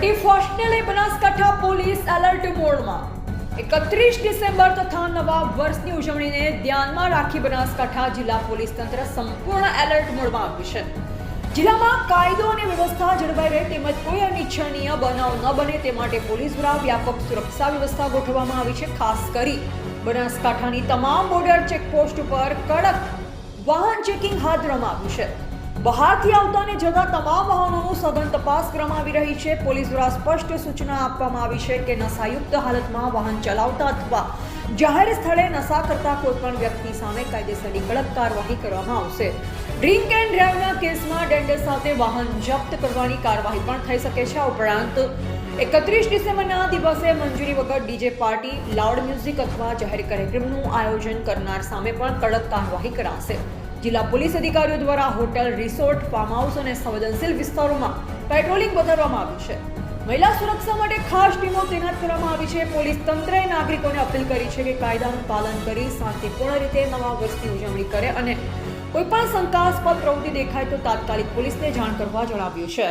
31 લઈ Banaskantha police alert મોડમાં 31 December તથા નવા વર્ષની ઉજવણીને ધ્યાનમાં રાખી બનાસકાંઠા જિલ્લા પોલીસ તંત્ર સંપૂર્ણ એલર્ટ મોડમાં આવ્યું છે। જિલ્લામાં કાયદો અને વ્યવસ્થા જળવાઈ રહે તેમજ કોઈ અનિચ્છનીય બનાવ ન બને તે માટે પોલીસ દ્વારા વ્યાપક સુરક્ષા વ્યવસ્થા ગોઠવવામાં આવી છે। ખાસ કરી બનાસકાંઠાની તમામ બોર્ડર ચેકપોસ્ટ ઉપર કડક વાહન ચેકિંગ હાથ ધરવામાં આવ્યું છે। બહારથી આવતા અને જતા તમામ વાહનોનું સઘન તપાસ કરવામાં આવી રહી છે। પોલીસ દ્વારા સ્પષ્ટ સૂચના આપવામાં આવી છે કે નશાયુક્ત હાલતમાં વાહન ચલાવતા અથવા જાહેર સ્થળે નશા કરતા કોઈ પણ વ્યક્તિ સામે કાયદેસરની કડક કાર્યવાહી કરવામાં આવશે। ડ્રિંક એન્ડ ડ્રાઈવના કેસમાં દંડ સાથે વાહન જપ્ત કરવાની કાર્યવાહી પણ થઈ શકે છે। આ ઉપરાંત 31 ડિસેમ્બરના દિવસે મંજૂરી વગર ડીજે પાર્ટી, લાઉડ મ્યુઝિક અથવા જાહેર કાર્યક્રમનું આયોજન કરનાર સામે પણ કડક કાર્યવાહી કરાશે। જિલ્લા પોલીસ અધિકારીઓ દ્વારા હોટલ, રિસોર્ટ, ફાર્મ હાઉસ અને સંવેદનશીલ વિસ્તારોમાં પેટ્રોલિંગ વધારવામાં આવ્યું છે। મહિલા સુરક્ષા માટે ખાસ ટીમો તૈનાત કરવામાં આવી છે। પોલીસ તંત્રએ નાગરિકોને અપીલ કરી છે કે કાયદાનું પાલન કરી શાંતિપૂર્ણ રીતે નવા વર્ષની ઉજવણી કરે અને કોઈ પણ શંકાસ્પદ પ્રવૃત્તિ દેખાય તો તાત્કાલિક પોલીસને જાણ કરવા જણાવ્યું છે।